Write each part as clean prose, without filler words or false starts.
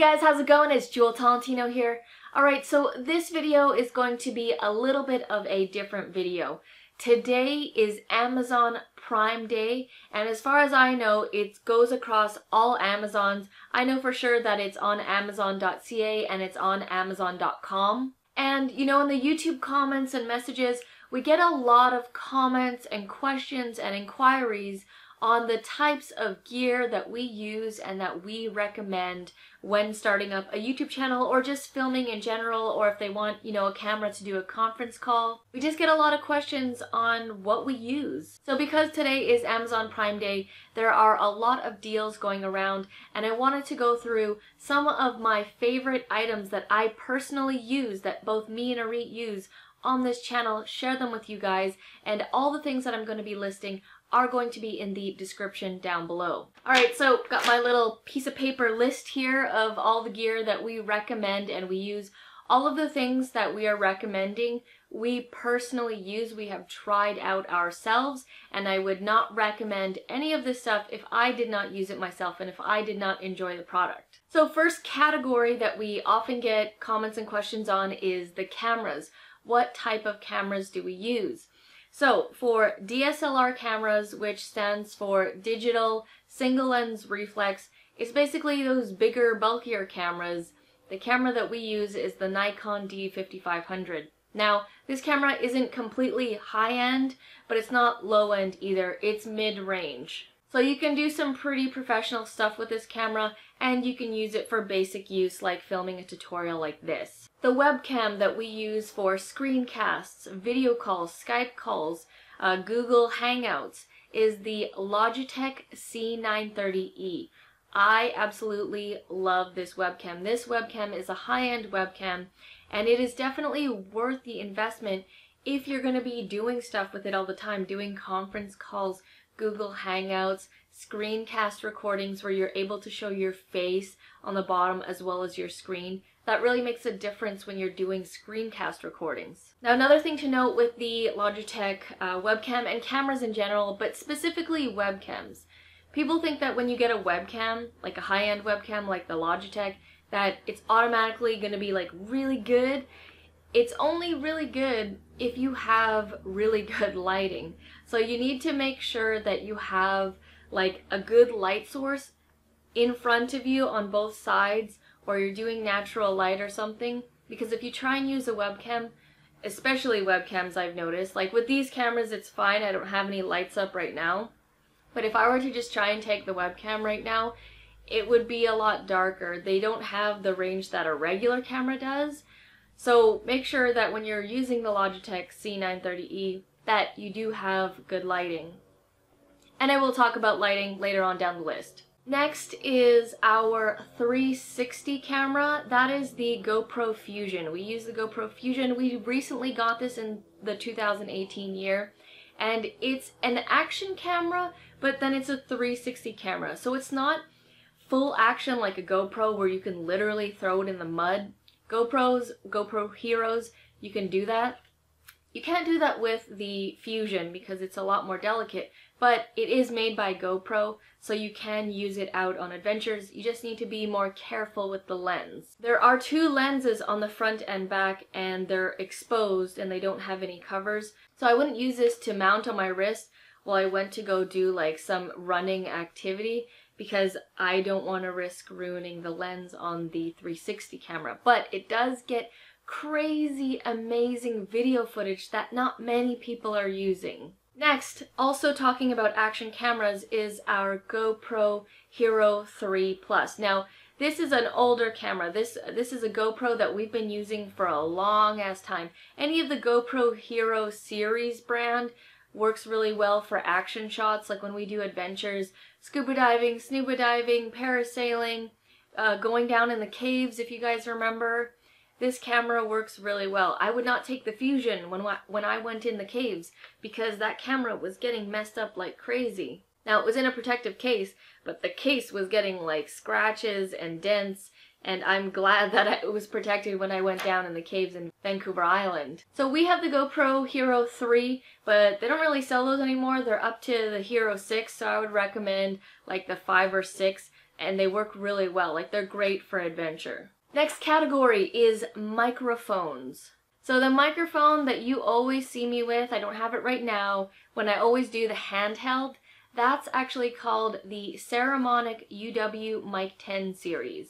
guys, how's it going? It's Jewel Tolentino here. Alright, so this video is going to be a little bit of a different video. Today is Amazon Prime Day, and as far as I know, it goes across all Amazons. I know for sure that it's on Amazon.ca and it's on Amazon.com. And you know, in the YouTube comments and messages, we get a lot of comments and questions and inquiries on the types of gear that we use and that we recommend when starting up a YouTube channel or just filming in general, or if they want, you know, a camera to do a conference call. We just get a lot of questions on what we use. So because today is Amazon Prime Day, there are a lot of deals going around, and I wanted to go through some of my favorite items that I personally use, that both me and Arit use on this channel, share them with you guys, and all the things that I'm going to be listing are going to be in the description down below. Alright, so got my little piece of paper list here of all the gear that we recommend and we use. All of the things that we are recommending, we personally use, we have tried out ourselves, and I would not recommend any of this stuff if I did not use it myself and if I did not enjoy the product. So first category that we often get comments and questions on is the cameras. What type of cameras do we use? So for DSLR cameras, which stands for digital single lens reflex, it's basically those bigger, bulkier cameras. The camera that we use is the Nikon D5500. Now, this camera isn't completely high-end, but it's not low-end either. It's mid-range. So you can do some pretty professional stuff with this camera, and you can use it for basic use like filming a tutorial like this. The webcam that we use for screencasts, video calls, Skype calls, Google Hangouts is the Logitech C930E. I absolutely love this webcam. This webcam is a high-end webcam, and it is definitely worth the investment if you're going to be doing stuff with it all the time, doing conference calls, Google Hangouts, screencast recordings where you're able to show your face on the bottom as well as your screen. That really makes a difference when you're doing screencast recordings. Now, another thing to note with the Logitech webcam and cameras in general, but specifically webcams, people think that when you get a webcam, like a high-end webcam like the Logitech, that it's automatically going to be like really good. It's only really good if you have really good lighting. So you need to make sure that you have like a good light source in front of you on both sides, or you're doing natural light or something. Because if you try and use a webcam, especially webcams I've noticed, like with these cameras it's fine, I don't have any lights up right now. But if I were to just try and take the webcam right now, it would be a lot darker. They don't have the range that a regular camera does. So make sure that when you're using the Logitech C930E that you do have good lighting. And I will talk about lighting later on down the list. Next is our 360 camera. That is the GoPro Fusion. We use the GoPro Fusion. We recently got this in the 2018 year. And it's an action camera, but then it's a 360 camera. So it's not full action like a GoPro where you can literally throw it in the mud. GoPro Heroes, you can do that. You can't do that with the Fusion because it's a lot more delicate, but it is made by GoPro, so you can use it out on adventures. You just need to be more careful with the lens. There are two lenses on the front and back, and they're exposed and they don't have any covers. So I wouldn't use this to mount on my wrist while I went to go do like some running activity, because I don't want to risk ruining the lens on the 360 camera. But it does get crazy, amazing video footage that not many people are using. Next, also talking about action cameras, is our GoPro Hero 3 Plus. Now, this is an older camera. This is a GoPro that we've been using for a long ass time. Any of the GoPro Hero series brand works really well for action shots, like when we do adventures, scuba diving, snuba diving, parasailing, going down in the caves, if you guys remember. This camera works really well. I would not take the Fusion when I went in the caves because that camera was getting messed up like crazy. Now, it was in a protective case, but the case was getting like scratches and dents, and I'm glad that it was protected when I went down in the caves in Vancouver Island. So we have the GoPro Hero 3, but they don't really sell those anymore. They're up to the Hero 6, so I would recommend like the 5 or 6. and they work really well. Like, they're great for adventure. Next category is microphones. So the microphone that you always see me with, I don't have it right now, when I always do the handheld, that's actually called the Saramonic UW Mic 10 series.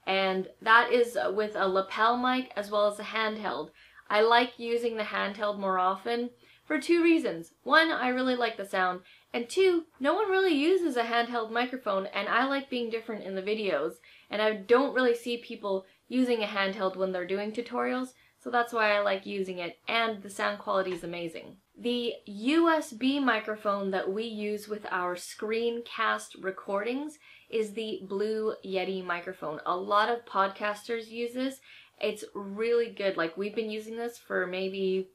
And that is with a lapel mic as well as a handheld. I like using the handheld more often for two reasons. One, I really like the sound, and two, no one really uses a handheld microphone, and I like being different in the videos, and I don't really see people using a handheld when they're doing tutorials, so that's why I like using it, and the sound quality is amazing. The USB microphone that we use with our screencast recordings is the Blue Yeti microphone. A lot of podcasters use this. It's really good. Like, we've been using this for maybe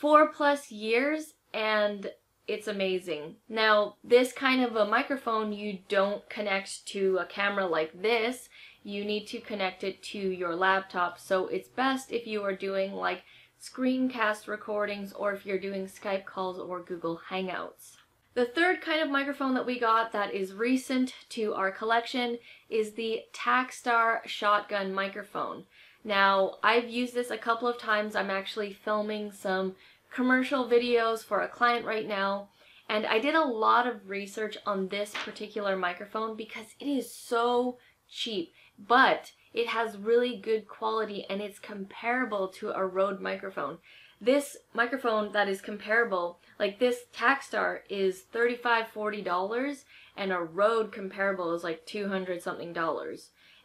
4+ years, and it's amazing. Now, this kind of a microphone, you don't connect to a camera like this. You need to connect it to your laptop, so it's best if you are doing like screencast recordings or if you're doing Skype calls or Google Hangouts. The third kind of microphone that we got that is recent to our collection is the Takstar shotgun microphone. Now, I've used this a couple of times. I'm actually filming some commercial videos for a client right now, and I did a lot of research on this particular microphone because it is so cheap, but it has really good quality and it's comparable to a Rode microphone. This microphone that is comparable, like this Takstar, is $35–40, and a Rode comparable is like $200 something.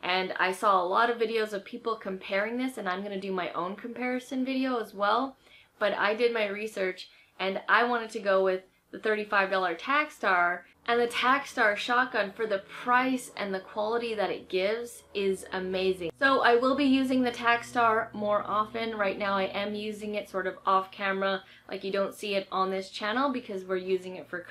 And I saw a lot of videos of people comparing this, and I'm going to do my own comparison video as well. But I did my research, and I wanted to go with the $35 Takstar, and the Takstar shotgun for the price and the quality that it gives is amazing. So I will be using the Takstar more often. Right now I am using it sort of off camera, like you don't see it on this channel because we're using it for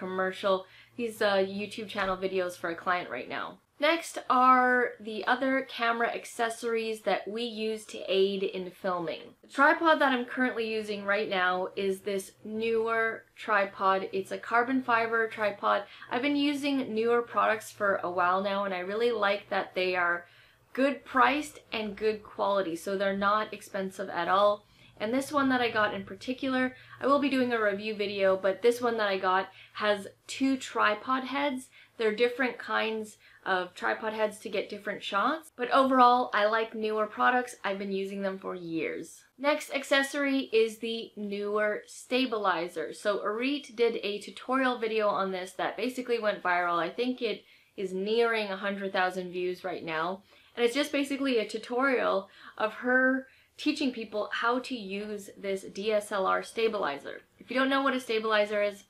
these YouTube channel videos for a client right now. Next are the other camera accessories that we use to aid in filming. The tripod that I'm currently using right now is this Neewer tripod. It's a carbon fiber tripod. I've been using Neewer products for a while now, and I really like that they are good priced and good quality, so they're not expensive at all. And this one that I got in particular, I will be doing a review video, but this one that I got has 2 tripod heads. They're different kinds of tripod heads to get different shots, but overall I like Neewer products. I've been using them for years. Next accessory is the Neewer stabilizer. So Arit did a tutorial video on this that basically went viral. I think it is nearing 100,000 views right now, and it's just basically a tutorial of her teaching people how to use this DSLR stabilizer. If you don't know what a stabilizer is,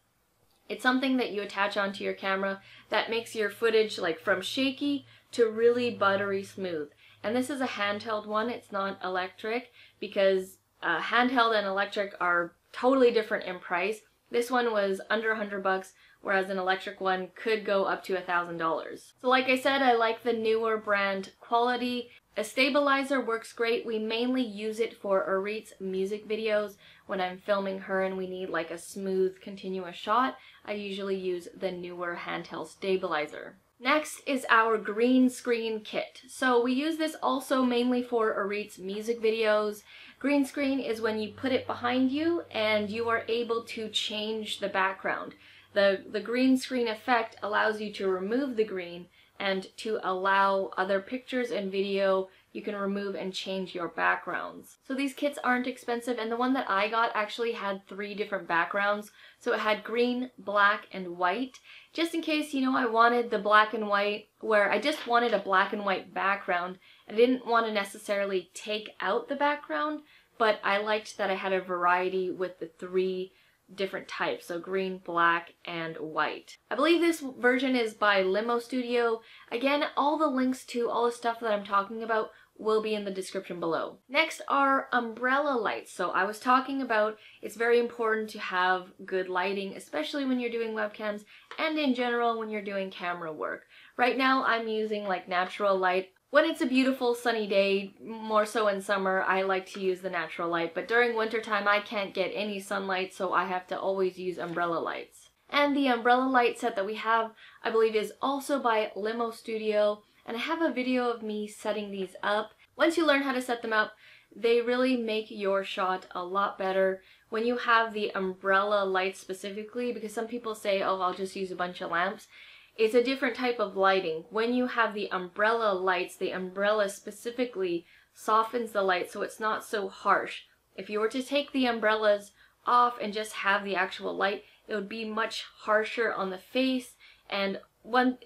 it's something that you attach onto your camera that makes your footage like from shaky to really buttery smooth. And this is a handheld one, it's not electric, because handheld and electric are totally different in price. This one was under $100, whereas an electric one could go up to $1,000. So like I said, I like the Neewer brand quality. A stabilizer works great. We mainly use it for Arit's music videos. When I'm filming her and we need like a smooth, continuous shot, I usually use the Neewer handheld stabilizer. Next is our green screen kit. So we use this also mainly for Arit's music videos. Green screen is when you put it behind you and you are able to change the background. The green screen effect allows you to remove the green, and to allow other pictures and video, you can remove and change your backgrounds. So these kits aren't expensive, and the one that I got actually had 3 different backgrounds. So it had green, black, and white. Just in case, you know, I wanted the black and white, where I just wanted a black and white background. I didn't want to necessarily take out the background, but I liked that I had a variety with the 3 different types, so green, black, and white. I believe this version is by Limo Studio. Again, all the links to all the stuff that I'm talking about will be in the description below. Next are umbrella lights. So I was talking about it's very important to have good lighting, especially when you're doing webcams and in general when you're doing camera work. Right now I'm using like natural light. When it's a beautiful sunny day, more so in summer, I like to use the natural light, but during wintertime I can't get any sunlight, so I have to always use umbrella lights. And the umbrella light set that we have, I believe, is also by Limo Studio, and I have a video of me setting these up. Once you learn how to set them up, they really make your shot a lot better when you have the umbrella light specifically, because some people say, oh, I'll just use a bunch of lamps. It's a different type of lighting. When you have the umbrella lights, the umbrella specifically softens the light so it's not so harsh. If you were to take the umbrellas off and just have the actual light, it would be much harsher on the face, and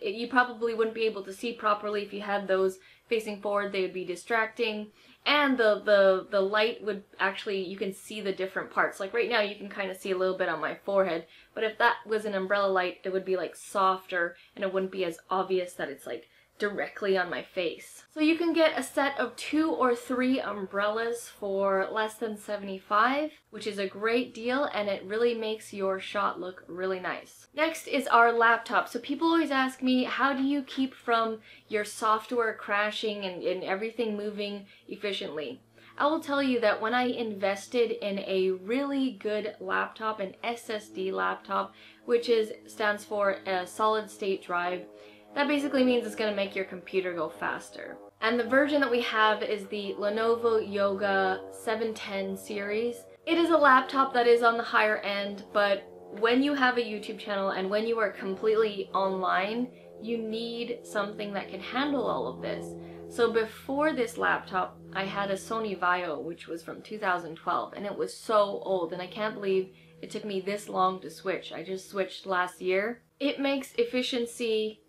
you probably wouldn't be able to see properly if you had those facing forward. They would be distracting, and the light would actually, you can see the different parts. Like right now you can kind of see a little bit on my forehead, but if that was an umbrella light, it would be like softer and it wouldn't be as obvious that it's like directly on my face. So you can get a set of 2 or 3 umbrellas for less than $75, which is a great deal, and it really makes your shot look really nice. Next is our laptop. So people always ask me, how do you keep from your software crashing and everything moving efficiently? I will tell you that when I invested in a really good laptop, an SSD laptop, which stands for a solid state drive, that basically means it's going to make your computer go faster. And the version that we have is the Lenovo Yoga 710 series. It is a laptop that is on the higher end, but when you have a YouTube channel and when you are completely online, you need something that can handle all of this. So before this laptop, I had a Sony Vaio, which was from 2012, and it was so old, and I can't believe it took me this long to switch. I just switched last year. It makes efficiency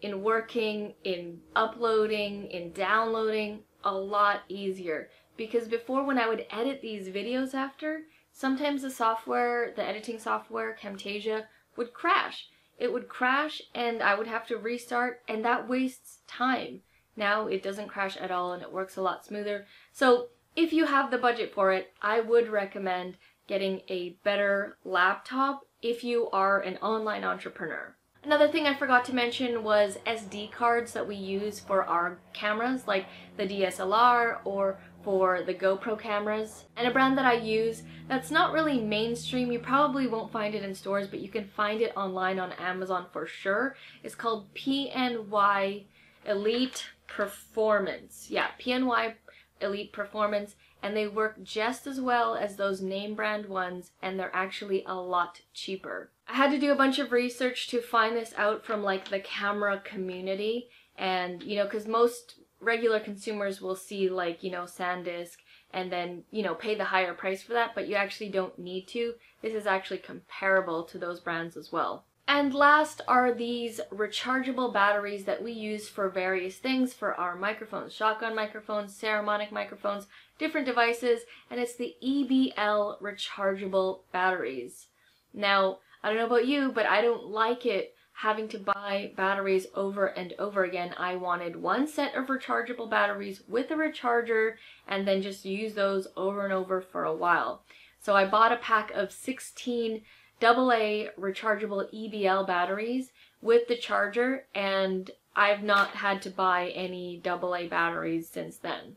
in working, in uploading, in downloading a lot easier. Because before, when I would edit these videos after, sometimes the software, the editing software, Camtasia, would crash. It would crash and I would have to restart, and that wastes time. Now it doesn't crash at all and it works a lot smoother. So if you have the budget for it, I would recommend getting a better laptop if you are an online entrepreneur. Another thing I forgot to mention was SD cards that we use for our cameras, like the DSLR or for the GoPro cameras. And a brand that I use that's not really mainstream, you probably won't find it in stores, but you can find it online on Amazon for sure. It's called PNY Elite Performance. Yeah, PNY Elite Performance, and they work just as well as those name brand ones, and they're actually a lot cheaper. I had to do a bunch of research to find this out from like the camera community, and you know, because most regular consumers will see like, you know, SanDisk and then, you know, pay the higher price for that, but you actually don't need to. This is actually comparable to those brands as well. And last are these rechargeable batteries that we use for various things, for our microphones, shotgun microphones, ceramic microphones, different devices, and it's the EBL rechargeable batteries. Now, I don't know about you, but I don't like it having to buy batteries over and over again. I wanted one set of rechargeable batteries with a recharger and then just use those over and over for a while. So I bought a pack of 16 AA rechargeable EBL batteries with the charger, and I've not had to buy any AA batteries since then.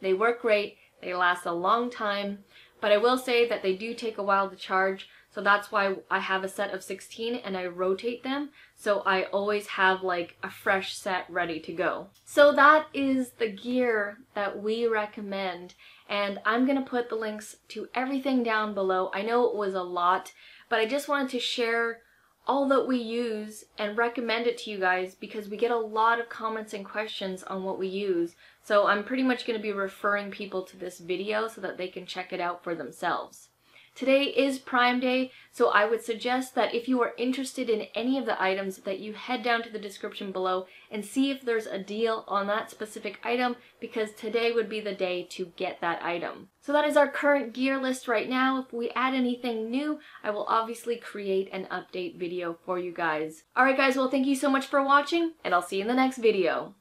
They work great, they last a long time, but I will say that they do take a while to charge, so that's why I have a set of 16 and I rotate them, so I always have like a fresh set ready to go. So that is the gear that we recommend, and I'm gonna put the links to everything down below. I know it was a lot, but I just wanted to share all that we use and recommend it to you guys because we get a lot of comments and questions on what we use. So I'm pretty much going to be referring people to this video so that they can check it out for themselves. Today is Prime Day, so I would suggest that if you are interested in any of the items that you head down to the description below and see if there's a deal on that specific item, because today would be the day to get that item. So that is our current gear list right now. If we add anything new, I will obviously create an update video for you guys. Alright guys, well thank you so much for watching, and I'll see you in the next video.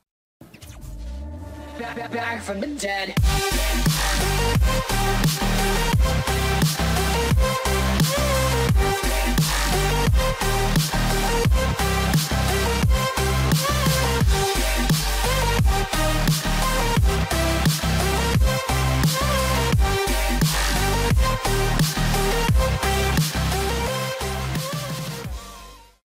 Back from the dead.